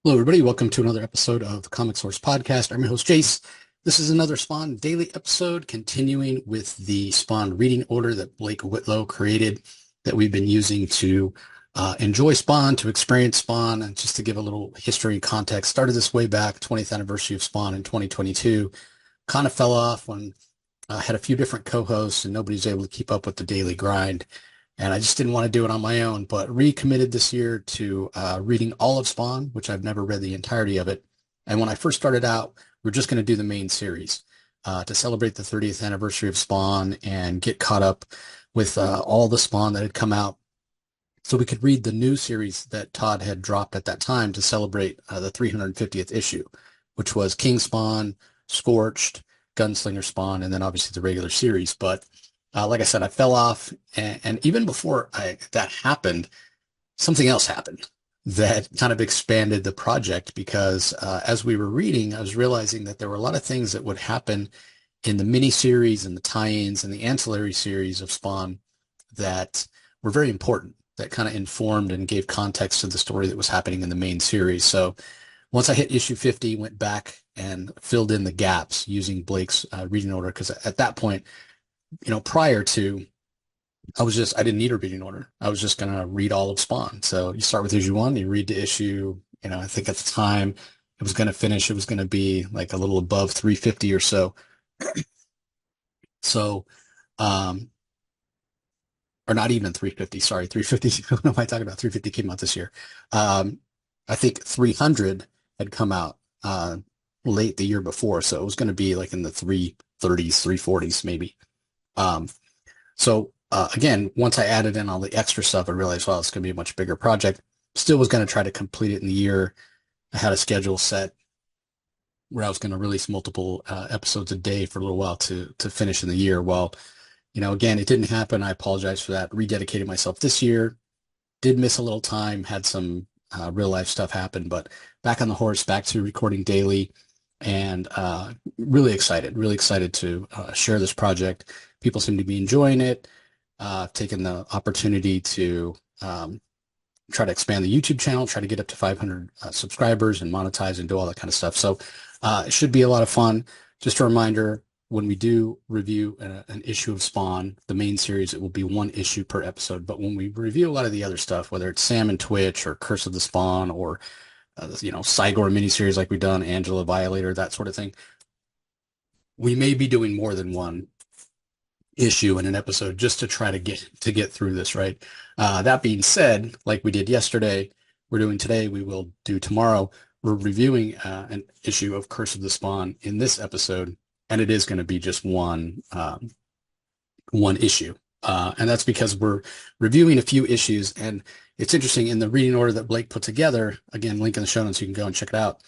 Hello, everybody. Welcome to another episode of the Comic Source Podcast. I'm your host, Jace. This is another Spawn Daily episode, continuing with the Spawn reading order that Blake Whitlow created that we've been using to enjoy Spawn, to experience Spawn, and just to give a little history and context. Started this way back, 20th anniversary of Spawn in 2022. Kind of fell off when I had a few different co-hosts and nobody's able to keep up with the daily grind. And I just didn't want to do it on my own, but recommitted this year to reading all of Spawn, which I've never read the entirety of it. And when I first started out, we're just going to do the main series to celebrate the 30th anniversary of Spawn and get caught up with all the Spawn that had come out, so we could read the new series that Todd had dropped at that time to celebrate the 350th issue, which was King Spawn, Scorched, Gunslinger Spawn, and then obviously the regular series. But like I said, I fell off, and even before that happened, something else happened that kind of expanded the project because as we were reading, I was realizing that there were a lot of things that would happen in the mini-series and the tie-ins and the ancillary series of Spawn that were very important, that kind of informed and gave context to the story that was happening in the main series. So once I hit issue 50, went back and filled in the gaps using Blake's reading order, because at that point, prior to, I didn't need a reading order. I was just going to read all of Spawn. So you start with issue one, you read to issue, I think at the time it was going to be like a little above 350 or so. So, or not even 350, sorry, 350. What am I talking about? 350 came out this year. I think 300 had come out late the year before. So it was going to be like in the 330s, 340s, maybe. So again, once I added in all the extra stuff, I realized, well, it's going to be a much bigger project. Still was going to try to complete it in the year. I had a schedule set where I was going to release multiple episodes a day for a little while to finish in the year. Well, again, it didn't happen. I apologize for that. Rededicated myself this year. Did miss a little time, had some real life stuff happen, but back on the horse, back to recording daily, and really excited to share this project. People seem to be enjoying it. I've taken the opportunity to try to expand the YouTube channel, try to get up to 500 subscribers and monetize and do all that kind of stuff. So it should be a lot of fun. Just a reminder, when we do review an issue of Spawn, the main series, it will be one issue per episode. But when we review a lot of the other stuff, whether it's Sam and Twitch or Curse of the Spawn or Cygor miniseries like we've done, Angela Violator, that sort of thing, we may be doing more than one issue in an episode just to try to get through this, right? That being said, like we did yesterday, we're doing today, we will do tomorrow. We're reviewing an issue of Curse of the Spawn in this episode, and it is going to be just one issue. And that's because we're reviewing a few issues, and it's interesting in the reading order that Blake put together. Again, link in the show notes, you can go and check it out.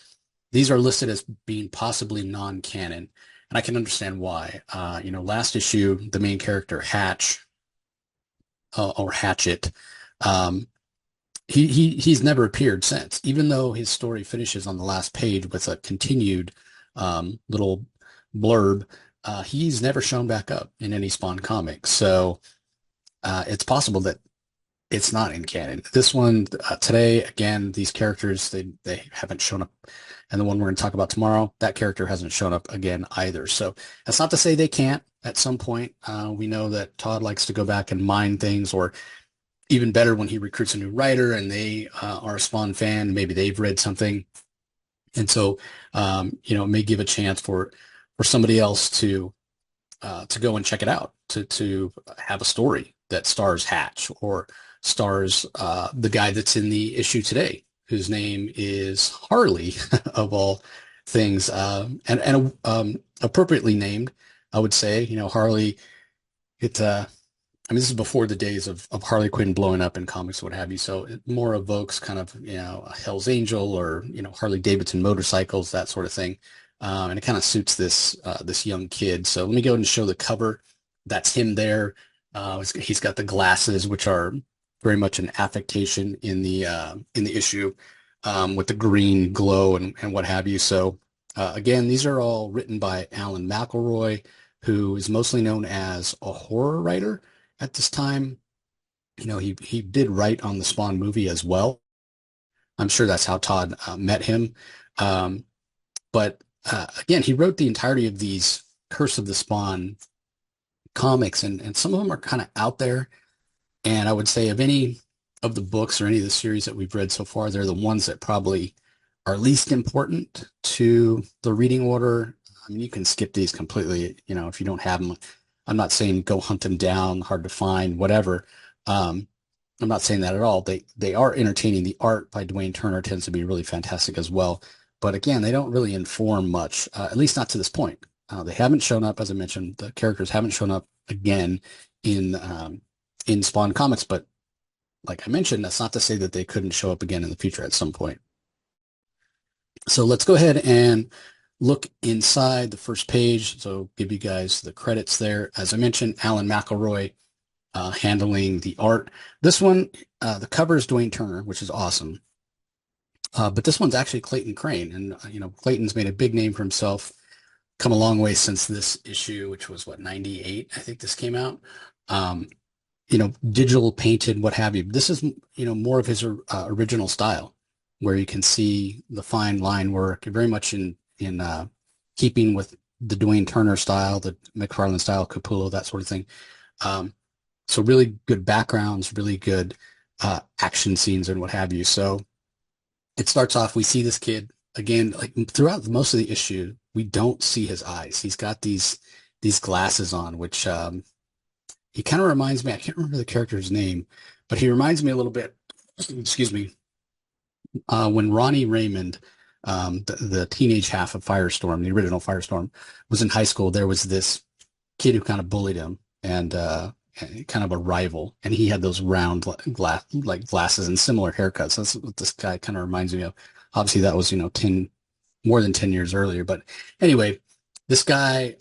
These are listed as being possibly non-canon, and I can understand why. Last issue, the main character Hatch or Hatchet, he's never appeared since, even though his story finishes on the last page with a continued little blurb. He's never shown back up in any Spawn comic, so it's possible that it's not in canon. This one today, again, these characters they haven't shown up, and the one we're going to talk about tomorrow, that character hasn't shown up again either. So that's not to say they can't at some point. We know that Todd likes to go back and mine things, or even better, when he recruits a new writer and they are a Spawn fan, maybe they've read something, and so it may give a chance for somebody else to go and check it out, to have a story that stars Hatch or stars the guy that's in the issue today, whose name is Harley, of all things, and appropriately named, I would say. Harley. This is before the days of Harley Quinn blowing up in comics, what have you. So it more evokes kind of a Hell's Angel or Harley Davidson motorcycles, that sort of thing. And it kind of suits this young kid. So let me go ahead and show the cover. That's him there. He's got the glasses, which are very much an affectation in the issue, with the green glow and what have you. So again, these are all written by Alan McElroy, who is mostly known as a horror writer at this time. He did write on the Spawn movie as well. I'm sure that's how Todd met him. Um, but again, he wrote the entirety of these Curse of the Spawn comics, and some of them are kind of out there. And I would say of any of the books or any of the series that we've read so far, they're the ones that probably are least important to the reading order. I mean, you can skip these completely, if you don't have them. I'm not saying go hunt them down, hard to find, whatever. Um, I'm not saying that at all. They are entertaining. The art by Dwayne Turner tends to be really fantastic as well. But again, they don't really inform much, at least not to this point. They haven't shown up, as I mentioned. The characters haven't shown up again in in Spawn comics, but like I mentioned, that's not to say that they couldn't show up again in the future at some point. So let's go ahead and look inside the first page. So give you guys the credits there. As I mentioned, Alan McElroy handling the art. This one, the cover is Dwayne Turner, which is awesome. But this one's actually Clayton Crain. And, Clayton's made a big name for himself, come a long way since this issue, which was what, 98, I think this came out. Um, digital painted, what have you. This is, more of his original style, where you can see the fine line work, very much in keeping with the Dwayne Turner style, the McFarlane style, Capullo, that sort of thing. So really good backgrounds, really good action scenes and what have you. So it starts off, we see this kid again, like throughout most of the issue, we don't see his eyes. He's got these glasses on, which he kind of reminds me, I can't remember the character's name, but he reminds me a little bit, excuse me, when Ronnie Raymond, the teenage half of Firestorm, the original Firestorm, was in high school, there was this kid who kind of bullied him and kind of a rival, and he had those round glasses and similar haircuts. That's what this guy kind of reminds me of. Obviously, that was, 10 more than 10 years earlier. But anyway, this guy,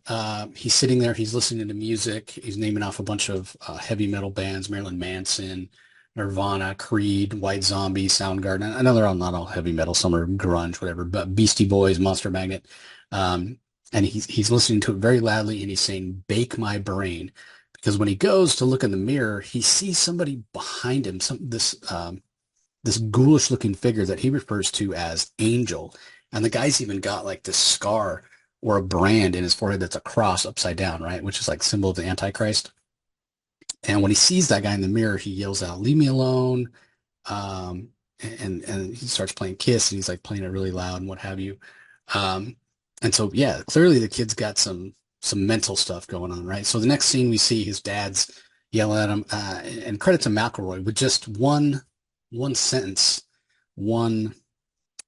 he's sitting there, he's listening to music, he's naming off a bunch of heavy metal bands, Marilyn Manson, Nirvana, Creed, White Zombie, Soundgarden. I know they're all not all heavy metal, some are grunge, whatever, but Beastie Boys, Monster Magnet. And he's listening to it very loudly, and he's saying, "Bake my brain." Because when he goes to look in the mirror, he sees somebody behind him, this ghoulish looking figure that he refers to as Angel. And the guy's even got like this scar or a brand in his forehead that's a cross upside down, right? Which is like symbol of the Antichrist. And when he sees that guy in the mirror, he yells out, "Leave me alone." Um, and he starts playing Kiss, and he's like playing it really loud and what have you. Um, and so, yeah, clearly the kid's got some mental stuff going on, right? So the next scene we see his dad's yelling at him, and credit to McElroy with just one sentence, one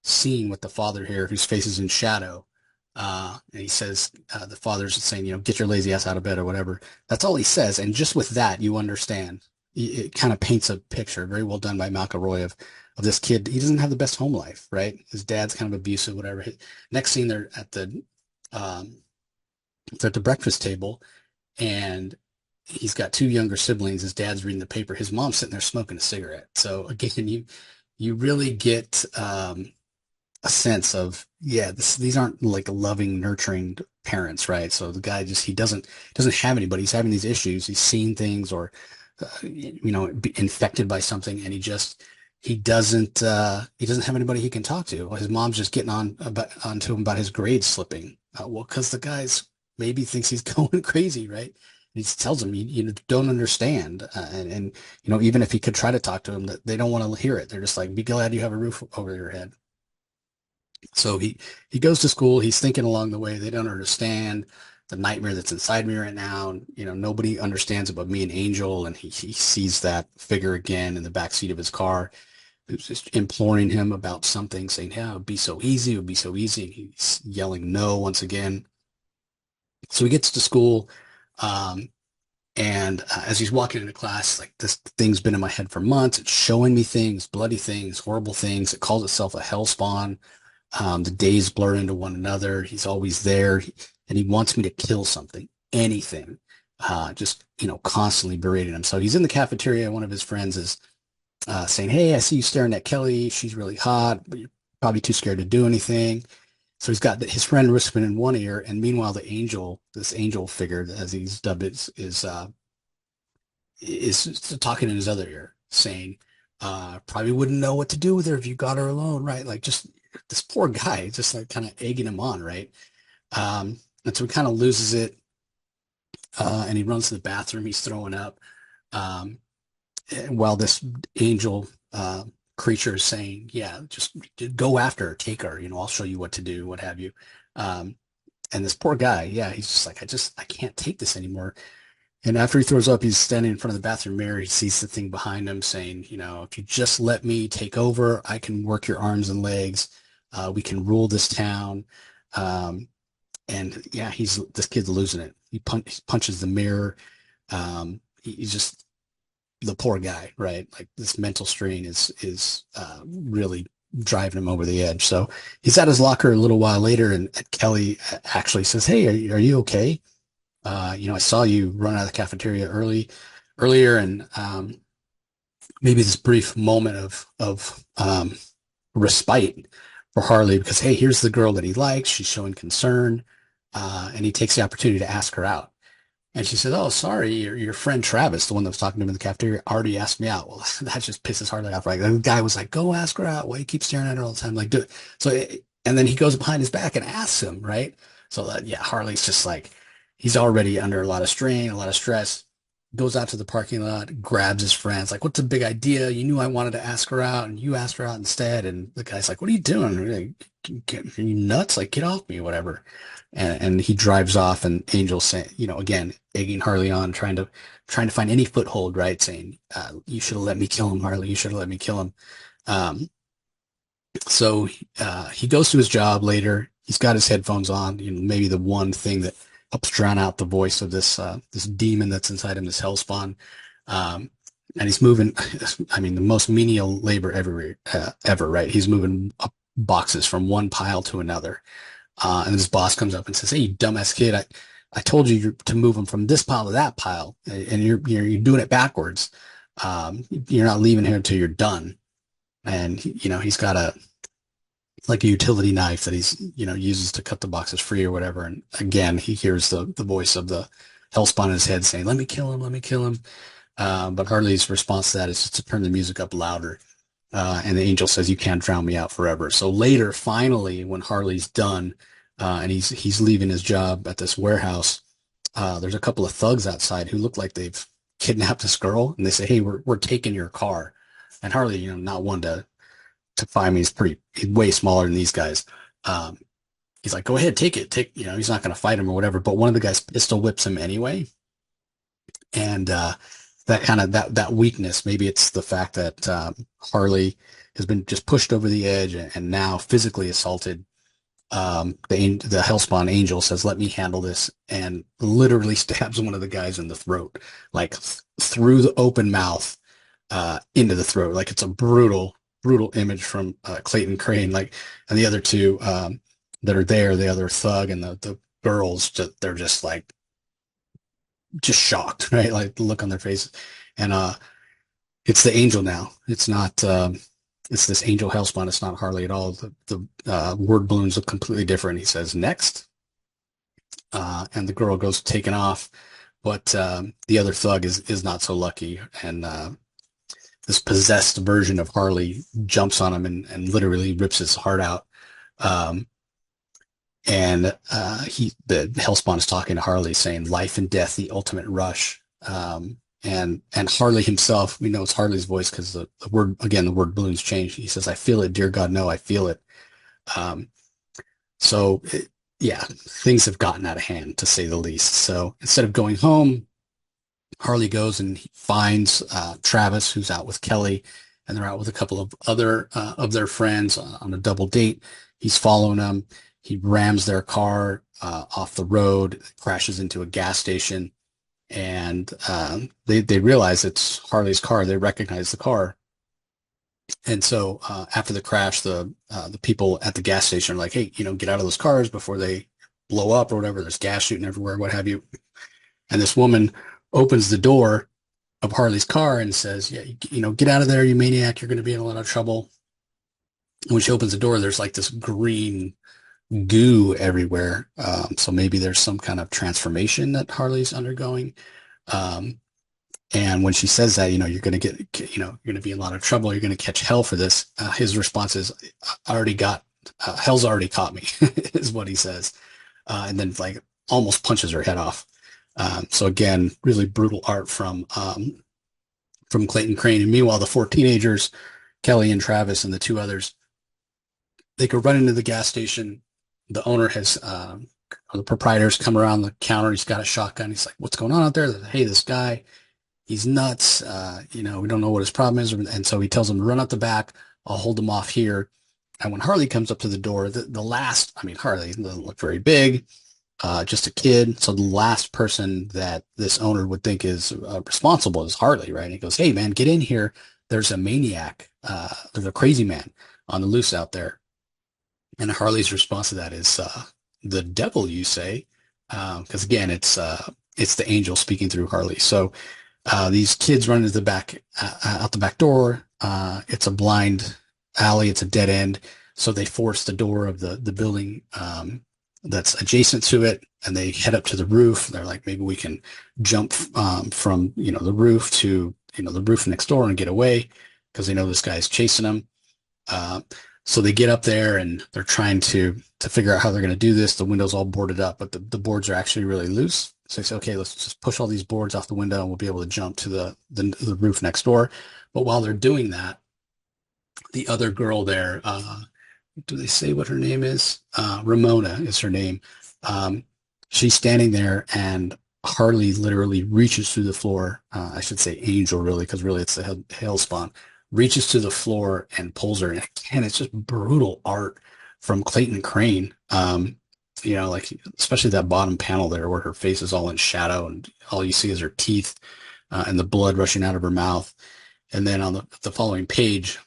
scene with the father here whose face is in shadow. And he says, the father's saying, "Get your lazy ass out of bed," or whatever. That's all he says. And just with that, you understand. It kind of paints a picture, very well done by McElroy, of this kid. He doesn't have the best home life, right? His dad's kind of abusive, whatever. Next scene, they're um, at the breakfast table, and he's got two younger siblings. His dad's reading the paper. His mom's sitting there smoking a cigarette. So again, you really get a sense of, yeah, these aren't like loving, nurturing parents, right? So the guy he doesn't have anybody. He's having these issues. He's seen things or infected by something, and he doesn't have anybody he can talk to. His mom's just getting onto him about his grades slipping. Well, because the guy's maybe thinks he's going crazy, right? He tells him, you don't understand. And even if he could try to talk to him, that they don't want to hear it. They're just like, "Be glad you have a roof over your head." So he goes to school. He's thinking along the way, they don't understand the nightmare that's inside me right now. And, nobody understands it but me and Angel. And he sees that figure again in the back seat of his car, who's just imploring him about something, saying, "Yeah, it would be so easy. It would be so easy." And he's yelling no once again. So he gets to school. And as he's walking into class, like, this thing's been in my head for months. It's showing me things, bloody things, horrible things. It calls itself a hellspawn. The days blur into one another. He's always there, and he wants me to kill something, anything. Just, constantly berating him. So he's in the cafeteria. One of his friends is saying, "Hey, I see you staring at Kelly. She's really hot, but you're probably too scared to do anything." So he's got his friend whispering in one ear, and meanwhile, this angel figure, as he's dubbed, is talking in his other ear, saying, Probably wouldn't know what to do with her if you got her alone, right? Like just this poor guy, just like kind of egging him on, right? And so he kind of loses it, and he runs to the bathroom. He's throwing up, um, while this angel creature is saying, "Yeah, just go after her, take her. You know, I'll show you what to do, what have you." Um, and this poor guy, yeah, he's just like, I can't take this anymore. And after he throws up, he's standing in front of the bathroom mirror. He sees the thing behind him saying, you know, if you just let me take over, I can work your arms and legs. We can rule this town. Um, and yeah, this kid's losing it. He punches the mirror. He's just the poor guy, right? Like this mental strain is really driving him over the edge. So he's at his locker a little while later, and Kelly actually says, "Hey, are you okay? You know, I saw you run out of the cafeteria earlier, and maybe this brief moment of respite for Harley because hey, here's the girl that he likes. She's showing concern, and he takes the opportunity to ask her out." And she said, "Oh, sorry, your friend Travis, the one that was talking to him in the cafeteria, already asked me out." Well, that just pisses Harley off. Right? The guy was like, "Go ask her out. Why you keep staring at her all the time? Like, do it." So, and then he goes behind his back and asks him, right? So that, yeah, Harley's just like, he's already under a lot of strain, a lot of stress. Goes out to the parking lot, grabs his friends, like, "What's the big idea? You knew I wanted to ask her out, and you asked her out instead." And the guy's like, "What are you doing? Are you nuts? Like, get off me, whatever." And he drives off, and Angel's saying, you know, again, egging Harley on, trying to find any foothold, right? Saying, "You should have let me kill him, Harley. You should have let me kill him." Um, so he goes to his job later. He's got his headphones on. You know, maybe the one thing that helps drown out the voice of this demon that's inside him, this hellspawn. Um, and he's moving. I mean, the most menial labor ever, right? He's moving up boxes from one pile to another. And his boss comes up and says, "Hey, you dumbass kid, I told you to move them from this pile to that pile, and you're doing it backwards. You're not leaving here until you're done." And you know, he's got like a utility knife that he's, you know, uses to cut the boxes free or whatever. And again, he hears the voice of the hellspawn in his head saying, "Let me kill him, let me kill him." But Harley's response to that is just to turn the music up louder. And the angel says, "You can't drown me out forever." So later, finally, when Harley's done, and he's leaving his job at this warehouse, there's a couple of thugs outside who look like they've kidnapped this girl, and they say, "Hey, we're taking your car." And Harley, you know, not one to find me, he's way smaller than these guys. Um, he's like, "Go ahead, take it, you know." He's not going to fight him or whatever, but one of the guys pistol whips him anyway, and that kind of that weakness. Maybe it's the fact that Harley has been just pushed over the edge and now physically assaulted. The Hellspawn angel says, "Let me handle this," and literally stabs one of the guys in the throat, like through the open mouth, into the throat. Like it's a brutal image from Clayton Crain. Like, and the other two that are there, the other thug and the girls, they're just like just shocked, right? Like the look on their faces. And it's the angel now. It's not. It's this angel hellspawn. It's not Harley at all. The word balloons look completely different. He says next, and the girl goes taken off, but the other thug is not so lucky, and this possessed version of Harley jumps on him and literally rips his heart out. Um, and the hellspawn is talking to Harley, saying, "Life and death, the ultimate rush." And Harley himself, we know it's Harley's voice because the word, again, the word balloons change. He says, "I feel it, dear God, no, I feel it." Um, so yeah, things have gotten out of hand to say the least. So instead of going home, Harley goes and he finds Travis, who's out with Kelly, and they're out with a couple of other of their friends on a double date. He's following them. He rams their car off the road, crashes into a gas station, and they realize it's Harley's car. They recognize the car, and so after the crash, the people at the gas station are like, "Hey, you know, get out of those cars before they blow up or whatever. There's gas shooting everywhere, what have you." And this woman opens the door of Harley's car and says, "Yeah, you know, get out of there, you maniac. You're going to be in a lot of trouble." And when she opens the door, there's like this green goo everywhere. So maybe there's some kind of transformation that Harley's undergoing. Um, And when she says that, you're going to get, you're going to be in a lot of trouble. You're going to catch hell for this. His response is, I already got, hell's already caught me, is what he says. And then like almost punches her head off. So again, really brutal art from Clayton Crain. And meanwhile, the four teenagers, Kelly and Travis and the two others, they go run into the gas station. The owner has, the proprietor's come around the counter. He's got a shotgun. He's like, what's going on out there? Like, hey, this guy, he's nuts. We don't know what his problem is. And so he tells them to run out the back. I'll hold them off here. And when Harley comes up to the door, Harley doesn't look very big, just a kid. So the last person that this owner would think is responsible is Harley, right? And he goes, hey, man, get in here. There's a maniac. There's a crazy man on the loose out there. And Harley's response to that is, the devil, you say? Because again, it's the angel speaking through Harley. So these kids run into the back, out the back door. It's a blind alley. It's a dead end. So they force the door of the building that's adjacent to it, and they head up to the roof. They're like, maybe we can jump from the roof to the roof next door and get away, because they know this guy's chasing them. So they get up there and they're trying to figure out how they're going to do this. The window's all boarded up, but the boards are actually really loose. So they say, okay, let's just push all these boards off the window and we'll be able to jump to the roof next door. But while they're doing that, the other girl there, do they say what her name is? Ramona is her name. She's standing there, and Harley literally reaches through the floor. I should say angel, really, because really it's the hellspawn. Reaches to the floor and pulls her. And again, it's just brutal art from Clayton Crain. Like especially that bottom panel there where her face is all in shadow and all you see is her teeth and the blood rushing out of her mouth. And then on the following page,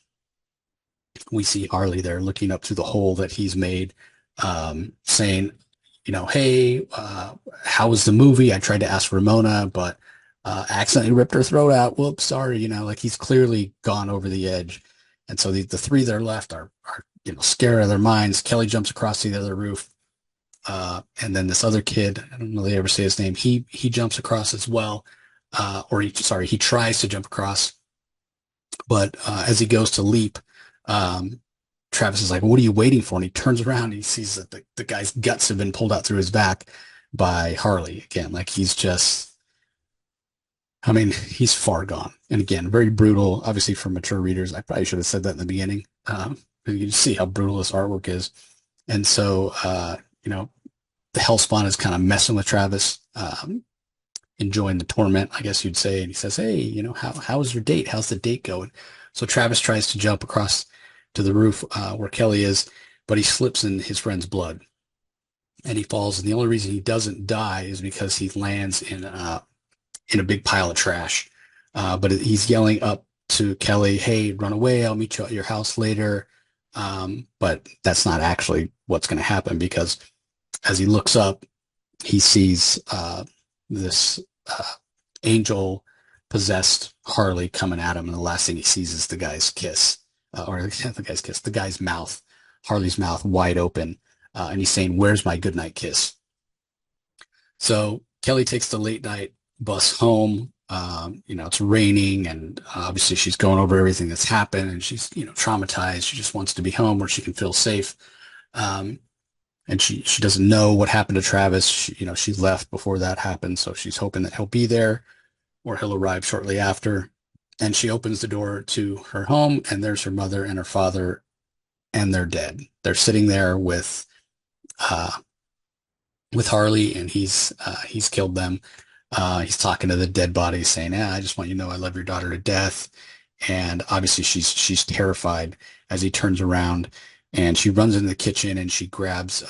we see Harley there looking up through the hole that he's made, saying, hey, how was the movie? I tried to ask Ramona, but accidentally ripped her throat out. Whoops, sorry. Like he's clearly gone over the edge. And so the three that are left are scared out of their minds. Kelly jumps across to the other roof. And then this other kid, I don't know if they ever say his name. He jumps across as well. He tries to jump across, but as he goes to leap, Travis is like, what are you waiting for? And he turns around and he sees that the guy's guts have been pulled out through his back by Harley again. Like he's far gone. And again, very brutal, obviously for mature readers. I probably should have said that in the beginning. You can see how brutal this artwork is. And so, the hellspawn is kind of messing with Travis, enjoying the torment, I guess you'd say. And he says, hey, how's your date? How's the date going? So Travis tries to jump across to the roof where Kelly is, but he slips in his friend's blood and he falls. And the only reason he doesn't die is because he lands in a big pile of trash. But he's yelling up to Kelly, hey, run away. I'll meet you at your house later. But that's not actually what's going to happen, because as he looks up, he sees this angel possessed Harley coming at him, and the last thing he sees is the guy's kiss, the guy's mouth, Harley's mouth wide open, and he's saying, "Where's my goodnight kiss?" So Kelly takes the late night bus home. It's raining, and obviously she's going over everything that's happened, and she's traumatized. She just wants to be home where she can feel safe. And she doesn't know what happened to Travis. She left before that happened, so she's hoping that he'll be there or he'll arrive shortly after. And she opens the door to her home, and there's her mother and her father, and they're dead. They're sitting there with Harley, and he's killed them. He's talking to the dead bodies, saying, I just want you to know I love your daughter to death. And obviously she's terrified as he turns around, and she runs into the kitchen and she grabs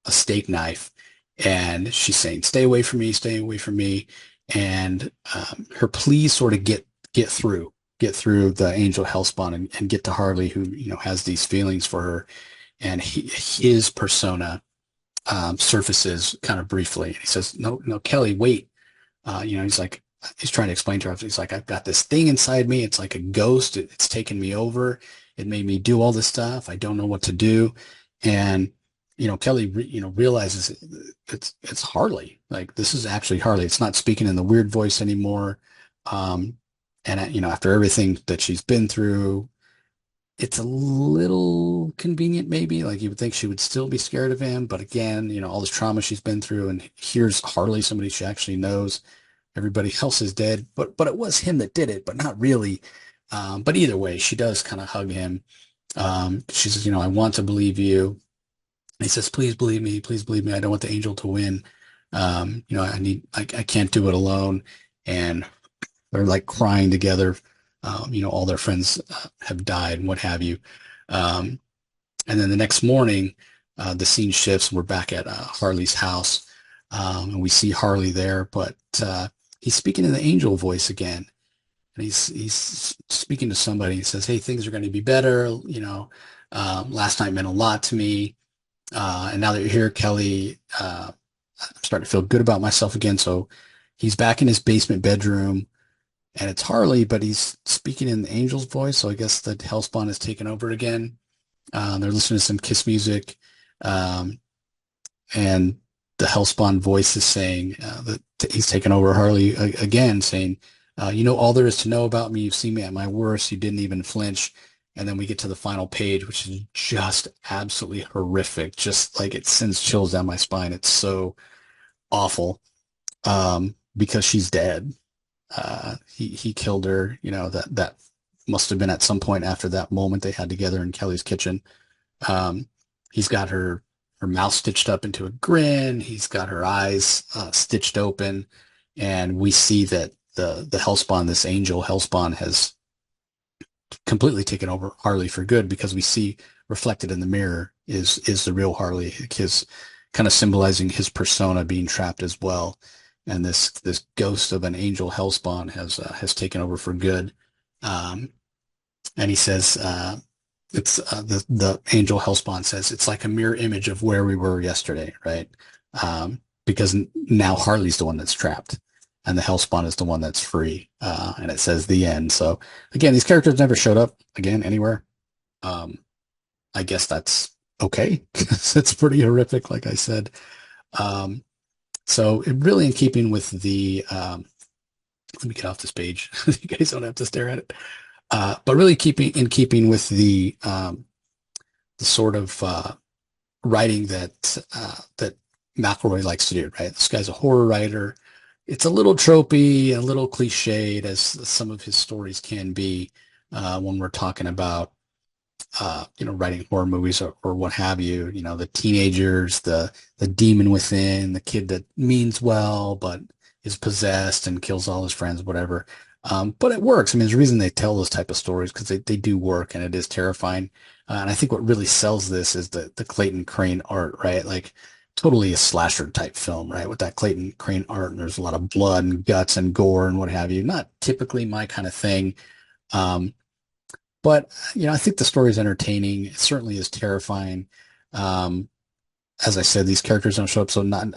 a steak knife, and she's saying, stay away from me, stay away from me. And her pleas sort of get through the angel hellspawn and get to Harley, who has these feelings for her, and his persona surfaces kind of briefly. He says, no, Kelly, wait. He's trying to explain to her. He's like, I've got this thing inside me. It's like a ghost. It's taken me over. It made me do all this stuff. I don't know what to do. And, Kelly, realizes it's Harley. Like, this is actually Harley. It's not speaking in the weird voice anymore. And after everything that she's been through, it's a little convenient, maybe. Like you would think she would still be scared of him, but again, all this trauma she's been through, and here's Harley, somebody she actually knows. Everybody else is dead, but it was him that did it, but not really. But either way, she does kind of hug him. She says, I want to believe you. And he says, please believe me, please believe me. I don't want the angel to win. I can't do it alone. And they're like crying together. All their friends have died and what have you. Um, and then the next morning, the scene shifts. We're back at Harley's house, and we see Harley there, but he's speaking in the angel voice again, and he's speaking to somebody. He says, "Hey, things are going to be better. Last night meant a lot to me, and now that you're here, Kelly, I'm starting to feel good about myself again." So he's back in his basement bedroom. And it's Harley, but he's speaking in the angel's voice. So I guess the hellspawn has taken over again. They're listening to some Kiss music. Um, and the hellspawn voice is saying that he's taken over Harley again, saying, all there is to know about me. You've seen me at my worst. You didn't even flinch. And then we get to the final page, which is just absolutely horrific. Just like it sends chills down my spine. It's so awful because she's dead. He killed her. That must have been at some point after that moment they had together in Kelly's kitchen. Um, he's got her mouth stitched up into a grin. He's got her eyes stitched open, and we see that the hellspawn, this angel hellspawn, has completely taken over Harley for good, because we see reflected in the mirror is the real Harley, his kind of symbolizing his persona being trapped as well. And this ghost of an angel hellspawn has taken over for good. And he says it's the angel hellspawn says it's like a mirror image of where we were yesterday, right? Because now Harley's the one that's trapped, and the hellspawn is the one that's free. And it says the end. So again, these characters never showed up again anywhere. I guess that's okay. It's pretty horrific, like I said. So it really in keeping with the let me get off this page. You guys don't have to stare at it. But really keeping with the sort of writing that McElroy likes to do, right? This guy's a horror writer. It's a little tropey, a little cliched, as some of his stories can be when we're talking about writing horror movies or what have you. The teenagers, the demon within, the kid that means well but is possessed and kills all his friends, whatever. But it works. I mean, there's a reason they tell those type of stories, because they do work, and it is terrifying. And I think what really sells this is the Clayton Crain art, right? Like totally a slasher type film, right? With that Clayton Crain art, and there's a lot of blood and guts and gore and what have you. Not typically my kind of thing. But I think the story is entertaining. It certainly is terrifying. Um, as I said, these characters don't show up. So not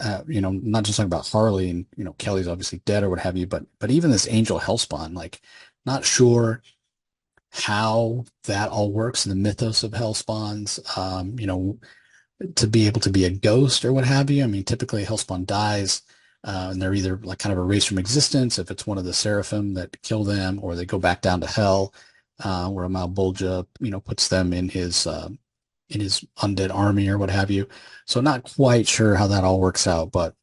just talking about Harley and, Kelly's obviously dead or what have you, but even this angel hellspawn, like not sure how that all works in the mythos of hellspawns, to be able to be a ghost or what have you. I mean, typically a hellspawn dies, and they're either like kind of erased from existence if it's one of the seraphim that kill them, or they go back down to hell, where a Malbolgia, puts them in his undead army or what have you. So not quite sure how that all works out, but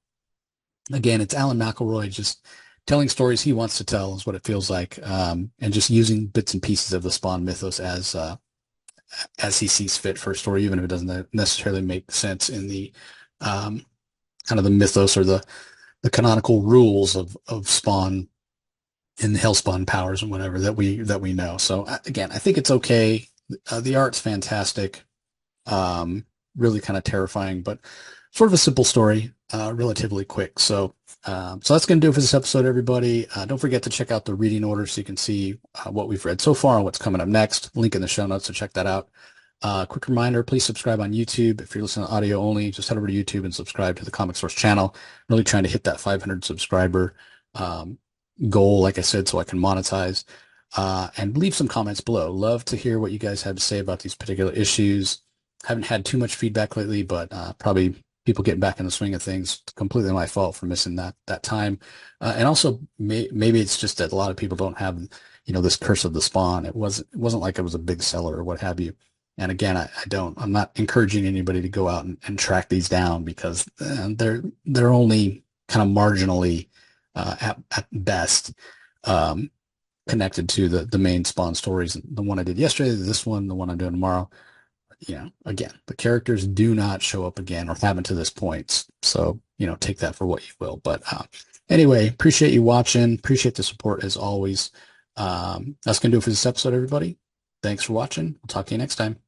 again, it's Alan McElroy just telling stories he wants to tell is what it feels like, and just using bits and pieces of the Spawn mythos as he sees fit for a story, even if it doesn't necessarily make sense in the kind of the mythos or the canonical rules of Spawn and the Hellspawn powers and whatever that we know. So again, I think it's okay. The art's fantastic. Really kind of terrifying, but sort of a simple story, relatively quick. So that's going to do it for this episode, everybody. Don't forget to check out the reading order so you can see what we've read so far and what's coming up next. Link in the show notes, so check that out. Quick reminder, please subscribe on YouTube. If you're listening to audio only, just head over to YouTube and subscribe to the Comic Source channel. Really trying to hit that 500 subscriber goal, like I said, so I can monetize. And leave some comments below. Love to hear what you guys have to say about these particular issues. Haven't had too much feedback lately, but probably people getting back in the swing of things. Completely my fault for missing that time. And also maybe it's just that a lot of people don't have, this Curse of the Spawn. It wasn't like it was a big seller or what have you. And again, I'm not encouraging anybody to go out and track these down because they're only kind of marginally at best connected to the main Spawn stories. The one I did yesterday, this one, the one I'm doing tomorrow. Again, the characters do not show up again or haven't to this point. So, take that for what you will. But anyway, appreciate you watching. Appreciate the support as always. That's going to do it for this episode, everybody. Thanks for watching. We'll talk to you next time.